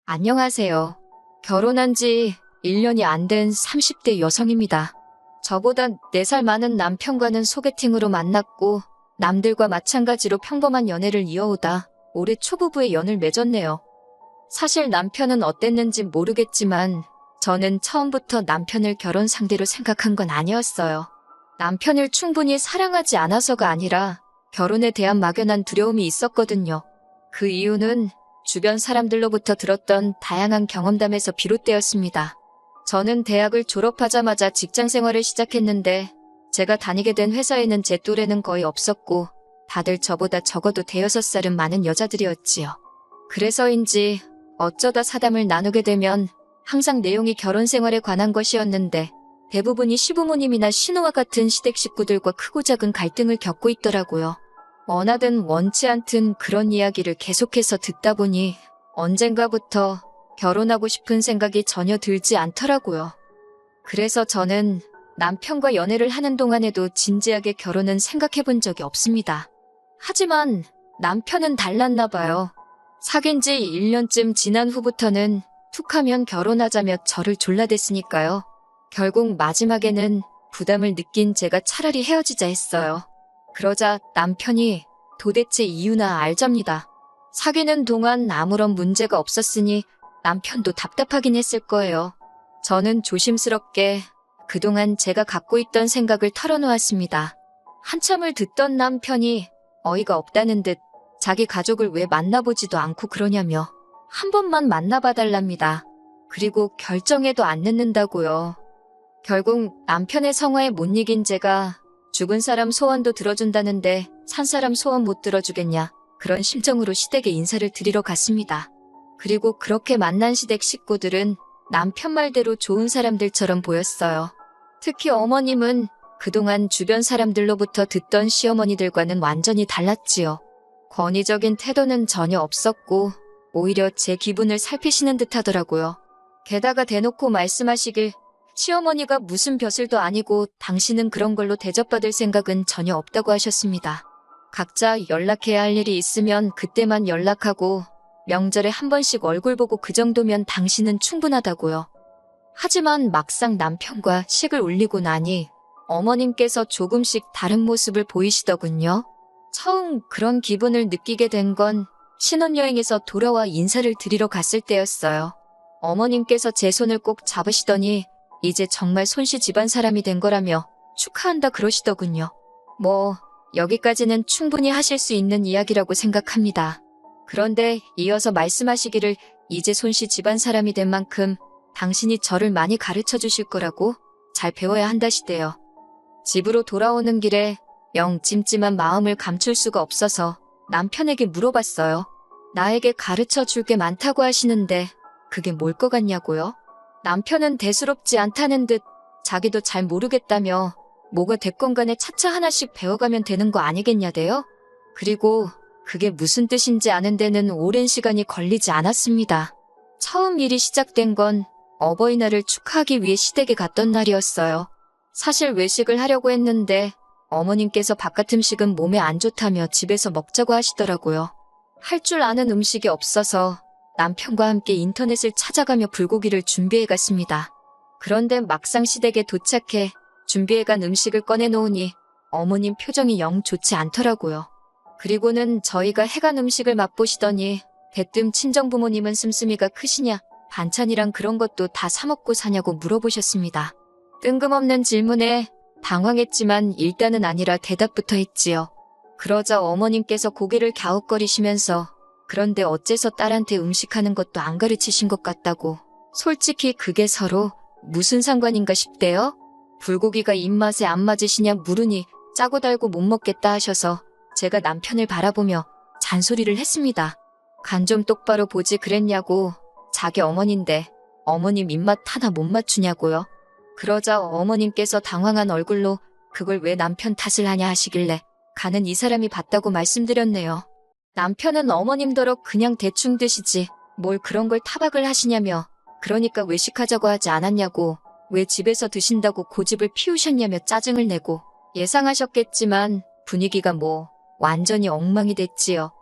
안녕하세요. 결혼한 지 1년이 안 된 30대 여성입니다. 저보다 4살 많은 남편과는 소개팅으로 만났고 남들과 마찬가지로 평범한 연애를 이어오다 올해 초부부의 연을 맺었네요. 사실 남편은 어땠는지 모르겠지만 저는 처음부터 남편을 결혼 상대로 생각한 건 아니었어요. 남편을 충분히 사랑하지 않아서가 아니라 결혼에 대한 막연한 두려움이 있었거든요. 그 이유는 주변 사람들로부터 들었던 다양한 경험담에서 비롯되었습니다. 저는 대학을 졸업하자마자 직장 생활을 시작했는데 제가 다니게 된 회사에는 제 또래는 거의 없었고 다들 저보다 적어도 5살은 많은 여자들이었지요. 그래서인지 어쩌다 사담을 나누게 되면 항상 내용이 결혼 생활에 관한 것이었는데 대부분이 시부모님이나 신우와 같은 시댁 식구들과 크고 작은 갈등을 겪고 있더라고요. 원하든 원치 않든 그런 이야기를 계속해서 듣다 보니 언젠가부터 결혼하고 싶은 생각이 전혀 들지 않더라고요. 그래서 저는 남편과 연애를 하는 동안에도 진지하게 결혼은 생각해 본 적이 없습니다. 하지만 남편은 달랐나 봐요. 사귄 지 1년쯤 지난 후부터는 툭하면 결혼하자며 저를 졸라댔으니까요. 결국 마지막에는 부담을 느낀 제가 차라리 헤어지자 했어요. 그러자 남편이 도대체 이유나 알잡니다. 사귀는 동안 아무런 문제가 없었으니 남편도 답답하긴 했을 거예요. 저는 조심스럽게 그동안 제가 갖고 있던 생각을 털어놓았습니다. 한참을 듣던 남편이 어이가 없다는 듯 자기 가족을 왜 만나보지도 않고 그러냐며 한 번만 만나봐달랍니다. 그리고 결정해도 안 늦는다고요. 결국 남편의 성화에 못 이긴 제가 죽은 사람 소원도 들어준다는데 산 사람 소원 못 들어주겠냐 그런 심정으로 시댁에 인사를 드리러 갔습니다. 그리고 그렇게 만난 시댁 식구들은 남편 말대로 좋은 사람들처럼 보였어요. 특히 어머님은 그동안 주변 사람들로부터 듣던 시어머니들과는 완전히 달랐지요. 권위적인 태도는 전혀 없었고 오히려 제 기분을 살피시는 듯 하더라고요. 게다가 대놓고 말씀하시길 시어머니가 무슨 벼슬도 아니고 당신은 그런 걸로 대접받을 생각은 전혀 없다고 하셨습니다. 각자 연락해야 할 일이 있으면 그때만 연락하고 명절에 한 번씩 얼굴 보고 그 정도면 당신은 충분하다고요. 하지만 막상 남편과 식을 올리고 나니 어머님께서 조금씩 다른 모습을 보이시더군요. 처음 그런 기분을 느끼게 된 건 신혼여행에서 돌아와 인사를 드리러 갔을 때였어요. 어머님께서 제 손을 꼭 잡으시더니 이제 정말 손씨 집안 사람이 된 거라며 축하한다 그러시더군요. 여기까지는 충분히 하실 수 있는 이야기라고 생각합니다. 그런데 이어서 말씀하시기를 이제 손씨 집안 사람이 된 만큼 당신이 저를 많이 가르쳐 주실 거라고 잘 배워야 한다시대요. 집으로 돌아오는 길에 영 찜찜한 마음을 감출 수가 없어서 남편에게 물어봤어요. 나에게 가르쳐 줄 게 많다고 하시는데 그게 뭘 것 같냐고요? 남편은 대수롭지 않다는 듯 자기도 잘 모르겠다며 뭐가 됐건 간에 차차 하나씩 배워가면 되는 거 아니겠냐대요? 그리고 그게 무슨 뜻인지 아는 데는 오랜 시간이 걸리지 않았습니다. 처음 일이 시작된 건 어버이날을 축하하기 위해 시댁에 갔던 날이었어요. 사실 외식을 하려고 했는데 어머님께서 바깥 음식은 몸에 안 좋다며 집에서 먹자고 하시더라고요. 할 줄 아는 음식이 없어서 남편과 함께 인터넷을 찾아가며 불고기를 준비해 갔습니다. 그런데 막상 시댁에 도착해 준비해간 음식을 꺼내놓으니 어머님 표정이 영 좋지 않더라고요. 그리고는 저희가 해간 음식을 맛보시더니 대뜸 친정부모님은 씀씀이가 크시냐 반찬이랑 그런 것도 다 사먹고 사냐고 물어보셨습니다. 뜬금없는 질문에 당황했지만 일단은 아니라 대답부터 했지요. 그러자 어머님께서 고개를 갸웃거리시면서 그런데 어째서 딸한테 음식하는 것도 안 가르치신 것 같다고. 솔직히 그게 서로 무슨 상관인가 싶대요. 불고기가 입맛에 안 맞으시냐 물으니 짜고 달고 못 먹겠다 하셔서 제가 남편을 바라보며 잔소리를 했습니다. 간 좀 똑바로 보지 그랬냐고. 자기 어머니인데 어머님 입맛 하나 못 맞추냐고요. 그러자 어머님께서 당황한 얼굴로 그걸 왜 남편 탓을 하냐 하시길래 간은 이 사람이 봤다고 말씀드렸네요. 남편은 어머님더러 그냥 대충 드시지 뭘 그런 걸 타박을 하시냐며 그러니까 외식하자고 하지 않았냐고 왜 집에서 드신다고 고집을 피우셨냐며 짜증을 내고 예상하셨겠지만 분위기가 완전히 엉망이 됐지요.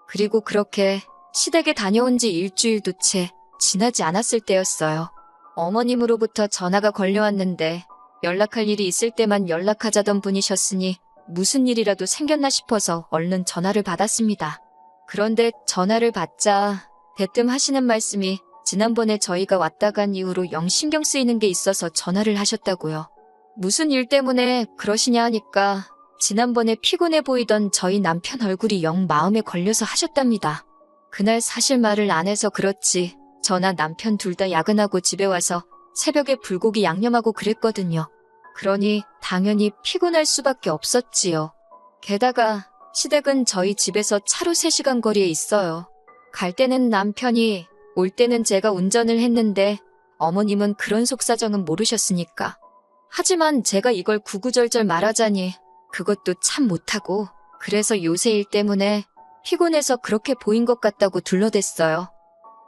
그리고 그렇게 시댁에 다녀온 지 일주일도 채 지나지 않았을 때였어요. 어머님으로부터 전화가 걸려왔는데 연락할 일이 있을 때만 연락하자던 분이셨으니 무슨 일이라도 생겼나 싶어서 얼른 전화를 받았습니다. 그런데 전화를 받자 대뜸 하시는 말씀이 지난번에 저희가 왔다 간 이후로 영 신경 쓰이는 게 있어서 전화를 하셨다고요. 무슨 일 때문에 그러시냐 하니까 지난번에 피곤해 보이던 저희 남편 얼굴이 영 마음에 걸려서 하셨답니다. 그날 사실 말을 안 해서 그렇지 저나 남편 둘 다 야근하고 집에 와서 새벽에 불고기 양념하고 그랬거든요. 그러니 당연히 피곤할 수밖에 없었지요. 게다가 시댁은 저희 집에서 차로 3시간 거리에 있어요. 갈 때는 남편이, 올 때는 제가 운전을 했는데 어머님은 그런 속사정은 모르셨으니까. 하지만 제가 이걸 구구절절 말하자니 그것도 참 못하고 그래서 요새 일 때문에 피곤해서 그렇게 보인 것 같다고 둘러댔어요.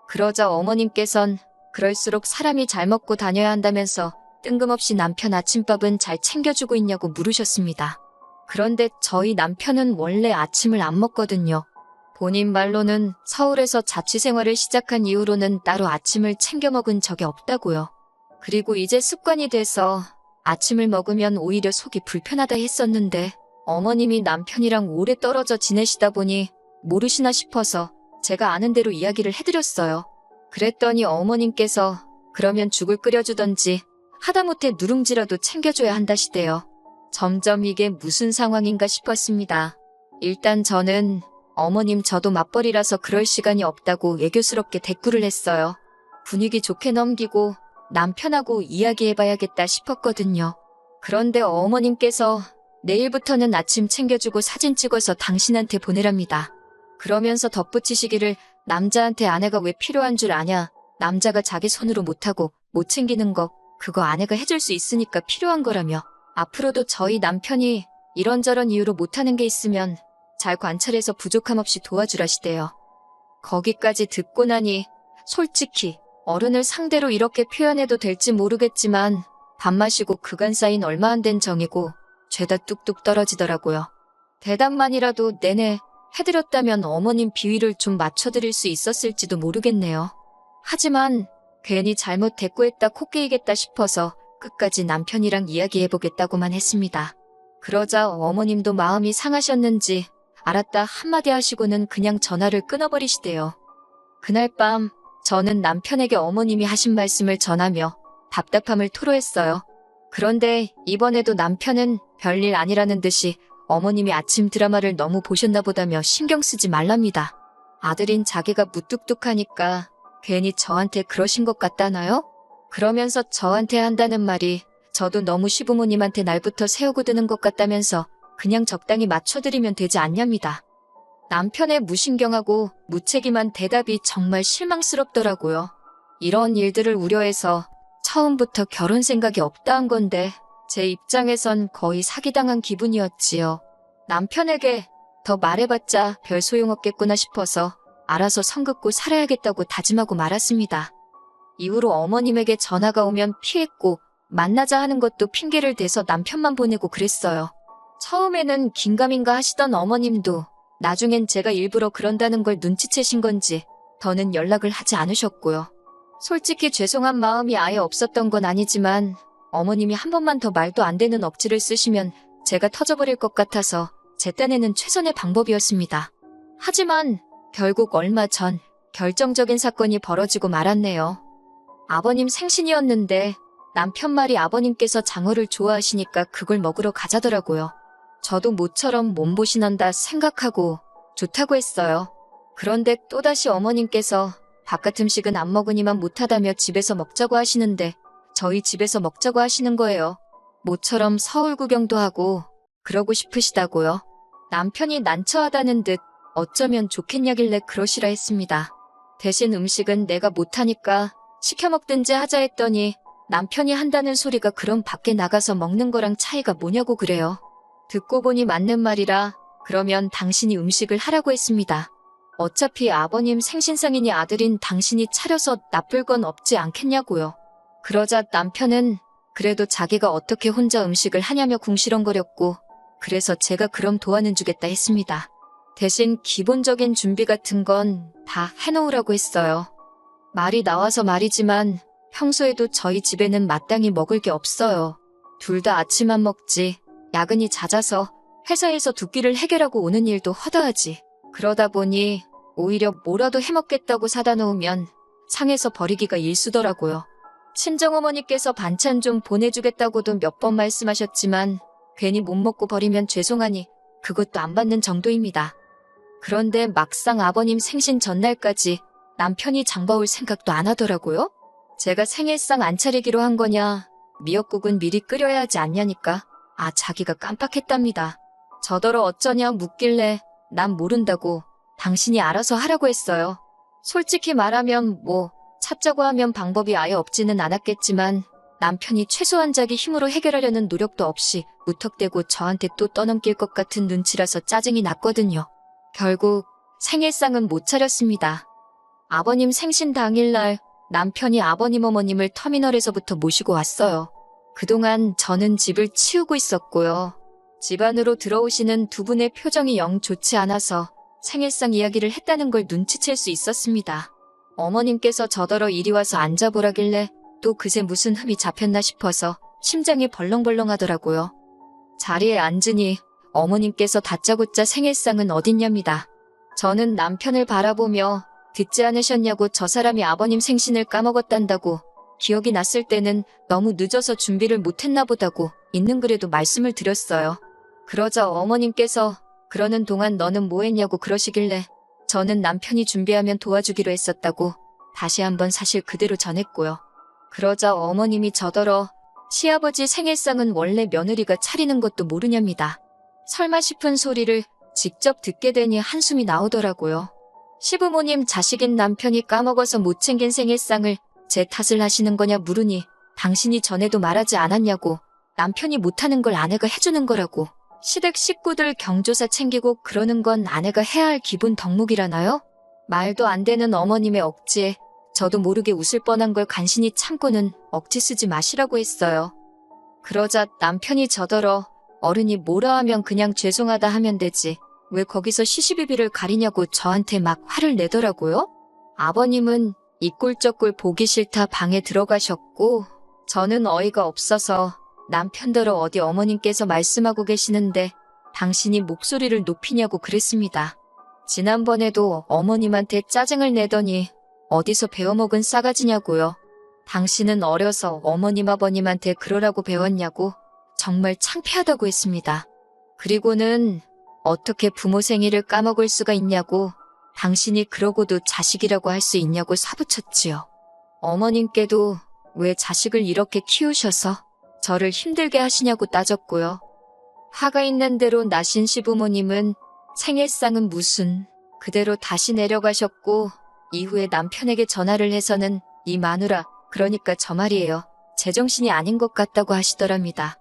그러자 어머님께선 그럴수록 사람이 잘 먹고 다녀야 한다면서 뜬금없이 남편 아침밥은 잘 챙겨주고 있냐고 물으셨습니다. 그런데 저희 남편은 원래 아침을 안 먹거든요. 본인 말로는 서울에서 자취생활을 시작한 이후로는 따로 아침을 챙겨 먹은 적이 없다고요. 그리고 이제 습관이 돼서 아침을 먹으면 오히려 속이 불편하다 했었는데 어머님이 남편이랑 오래 떨어져 지내시다 보니 모르시나 싶어서 제가 아는 대로 이야기를 해드렸어요. 그랬더니 어머님께서 그러면 죽을 끓여주던지 하다못해 누룽지라도 챙겨줘야 한다시대요. 점점 이게 무슨 상황인가 싶었습니다. 일단 저는 어머님 저도 맞벌이라서 그럴 시간이 없다고 애교스럽게 대꾸를 했어요. 분위기 좋게 넘기고 남편하고 이야기해봐야겠다 싶었거든요. 그런데 어머님께서 내일부터는 아침 챙겨주고 사진 찍어서 당신한테 보내랍니다. 그러면서 덧붙이시기를 남자한테 아내가 왜 필요한 줄 아냐. 남자가 자기 손으로 못하고 못 챙기는 거 그거 아내가 해줄 수 있으니까 필요한 거라며. 앞으로도 저희 남편이 이런저런 이유로 못하는 게 있으면 잘 관찰해서 부족함 없이 도와주라시대요. 거기까지 듣고 나니 솔직히 어른을 상대로 이렇게 표현해도 될지 모르겠지만 밥 마시고 그간 쌓인 얼마 안 된 정이고 죄다 뚝뚝 떨어지더라고요. 대답만이라도 내내 해드렸다면 어머님 비위를 좀 맞춰드릴 수 있었을지도 모르겠네요. 하지만 괜히 잘못 대꾸했다 코끼이겠다 싶어서 끝까지 남편이랑 이야기해보겠다고만 했습니다. 그러자 어머님도 마음이 상하셨는지 알았다 한마디 하시고는 그냥 전화를 끊어버리시대요. 그날 밤 저는 남편에게 어머님이 하신 말씀을 전하며 답답함을 토로했어요. 그런데 이번에도 남편은 별일 아니라는 듯이 어머님이 아침 드라마를 너무 보셨나 보다며 신경 쓰지 말랍니다. 아들인 자기가 무뚝뚝하니까 괜히 저한테 그러신 것 같다나요? 그러면서 저한테 한다는 말이 저도 너무 시부모님한테 날부터 세우고 드는 것 같다면서 그냥 적당히 맞춰드리면 되지 않냐입니다. 남편의 무신경하고 무책임한 대답이 정말 실망스럽더라고요. 이런 일들을 우려해서 처음부터 결혼 생각이 없다 한 건데 제 입장에선 거의 사기당한 기분이었지요. 남편에게 더 말해봤자 별 소용없겠구나 싶어서 알아서 성 긋고 살아야겠다고 다짐하고 말았습니다. 이후로 어머님에게 전화가 오면 피했고 만나자 하는 것도 핑계를 대서 남편만 보내고 그랬어요. 처음에는 긴가민가 하시던 어머님도 나중엔 제가 일부러 그런다는 걸 눈치채신 건지 더는 연락을 하지 않으셨고요. 솔직히 죄송한 마음이 아예 없었던 건 아니지만 어머님이 한 번만 더 말도 안 되는 억지를 쓰시면 제가 터져버릴 것 같아서 제 딴에는 최선의 방법이었습니다. 하지만 결국 얼마 전 결정적인 사건이 벌어지고 말았네요. 아버님 생신이었는데 남편 말이 아버님께서 장어를 좋아하시니까 그걸 먹으러 가자더라고요. 저도 모처럼 몸보신한다 생각하고 좋다고 했어요. 그런데 또다시 어머님께서 바깥 음식은 안 먹으니만 못하다며 집에서 먹자고 하시는데 저희 집에서 먹자고 하시는 거예요. 모처럼 서울 구경도 하고 그러고 싶으시다고요. 남편이 난처하다는 듯 어쩌면 좋겠냐길래 그러시라 했습니다. 대신 음식은 내가 못하니까 시켜 먹든지 하자 했더니 남편이 한다는 소리가 그럼 밖에 나가서 먹는 거랑 차이가 뭐냐고 그래요. 듣고 보니 맞는 말이라 그러면 당신이 음식을 하라고 했습니다. 어차피 아버님 생신상이니 아들인 당신이 차려서 나쁠 건 없지 않겠냐고요. 그러자 남편은 그래도 자기가 어떻게 혼자 음식을 하냐며 궁시렁거렸고 그래서 제가 그럼 도와는 주겠다 했습니다. 대신 기본적인 준비 같은 건 다 해놓으라고 했어요. 말이 나와서 말이지만 평소에도 저희 집에는 마땅히 먹을 게 없어요. 둘 다 아침만 먹지. 야근이 잦아서 회사에서 두 끼를 해결하고 오는 일도 허다하지. 그러다 보니 오히려 뭐라도 해먹겠다고 사다 놓으면 상해서 버리기가 일쑤더라고요. 친정어머니께서 반찬 좀 보내주겠다고도 몇 번 말씀하셨지만 괜히 못 먹고 버리면 죄송하니 그것도 안 받는 정도입니다. 그런데 막상 아버님 생신 전날까지 남편이 장 봐올 생각도 안 하더라고요. 제가 생일상 안 차리기로 한 거냐, 미역국은 미리 끓여야 하지 않냐니까 자기가 깜빡했답니다. 저더러 어쩌냐 묻길래 난 모른다고 당신이 알아서 하라고 했어요. 솔직히 말하면 찾자고 하면 방법이 아예 없지는 않았겠지만 남편이 최소한 자기 힘으로 해결하려는 노력도 없이 무턱대고 저한테 또 떠넘길 것 같은 눈치라서 짜증이 났거든요. 결국 생일상은 못 차렸습니다. 아버님 생신 당일날 남편이 아버님 어머님을 터미널에서부터 모시고 왔어요. 그동안 저는 집을 치우고 있었고요. 집 안으로 들어오시는 두 분의 표정이 영 좋지 않아서 생일상 이야기를 했다는 걸 눈치챌 수 있었습니다. 어머님께서 저더러 이리 와서 앉아보라길래 또 그새 무슨 흠이 잡혔나 싶어서 심장이 벌렁벌렁 하더라고요. 자리에 앉으니 어머님께서 다짜고짜 생일상은 어딨냐입니다. 저는 남편을 바라보며 듣지 않으셨냐고 저 사람이 아버님 생신을 까먹었단다고 기억이 났을 때는 너무 늦어서 준비를 못했나 보다고 있는 그래도 말씀을 드렸어요. 그러자 어머님께서 그러는 동안 너는 뭐 했냐고 그러시길래 저는 남편이 준비하면 도와주기로 했었다고 다시 한번 사실 그대로 전했고요. 그러자 어머님이 저더러 시아버지 생일상은 원래 며느리가 차리는 것도 모르냐입니다. 설마 싶은 소리를 직접 듣게 되니 한숨이 나오더라고요. 시부모님 자식인 남편이 까먹어서 못 챙긴 생일상을 제 탓을 하시는 거냐 물으니 당신이 전에도 말하지 않았냐고 남편이 못하는 걸 아내가 해주는 거라고 시댁 식구들 경조사 챙기고 그러는 건 아내가 해야 할 기본 덕목이라나요? 말도 안 되는 어머님의 억지에 저도 모르게 웃을 뻔한 걸 간신히 참고는 억지 쓰지 마시라고 했어요. 그러자 남편이 저더러 어른이 뭐라 하면 그냥 죄송하다 하면 되지 왜 거기서 시시비비를 가리냐고 저한테 막 화를 내더라고요. 아버님은 이 꼴 저 꼴 보기 싫다 방에 들어가셨고 저는 어이가 없어서 남편더러 어디 어머님께서 말씀하고 계시는데 당신이 목소리를 높이냐고 그랬습니다. 지난번에도 어머님한테 짜증을 내더니 어디서 배워먹은 싸가지냐고요. 당신은 어려서 어머님 아버님한테 그러라고 배웠냐고 정말 창피하다고 했습니다. 그리고는 어떻게 부모 생일을 까먹을 수가 있냐고 당신이 그러고도 자식이라고 할 수 있냐고 사부쳤지요. 어머님께도 왜 자식을 이렇게 키우셔서 저를 힘들게 하시냐고 따졌고요. 화가 있는 대로 나신 시부모님은 생일상은 무슨 그대로 다시 내려가셨고 이후에 남편에게 전화를 해서는 이 마누라 그러니까 저 말이에요. 제정신이 아닌 것 같다고 하시더랍니다.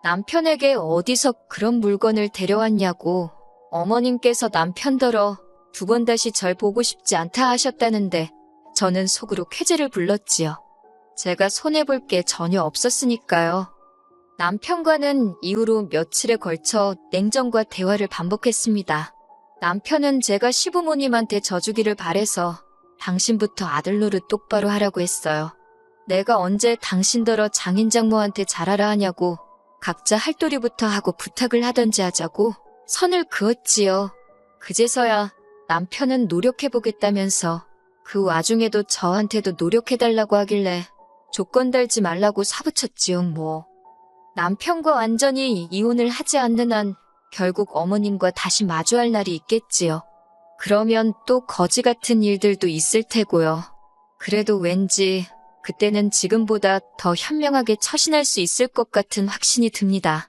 남편에게 어디서 그런 물건을 데려왔냐고 어머님께서 남편더러 두 번 다시 절 보고 싶지 않다 하셨다는데 저는 속으로 쾌재를 불렀지요. 제가 손해볼 게 전혀 없었으니까요. 남편과는 이후로 며칠에 걸쳐 냉정과 대화를 반복했습니다. 남편은 제가 시부모님한테 져주기를 바래서 당신부터 아들 노릇 똑바로 하라고 했어요. 내가 언제 당신더러 장인장모한테 잘하라 하냐고 각자 할도리부터 하고 부탁을 하던지 하자고 선을 그었지요. 그제서야 남편은 노력해보겠다면서 그 와중에도 저한테도 노력해달라고 하길래 조건 달지 말라고 사부쳤지요 남편과 완전히 이혼을 하지 않는 한 결국 어머님과 다시 마주할 날이 있겠지요. 그러면 또 거지 같은 일들도 있을 테고요. 그래도 왠지 그때는 지금보다 더 현명하게 처신할 수 있을 것 같은 확신이 듭니다.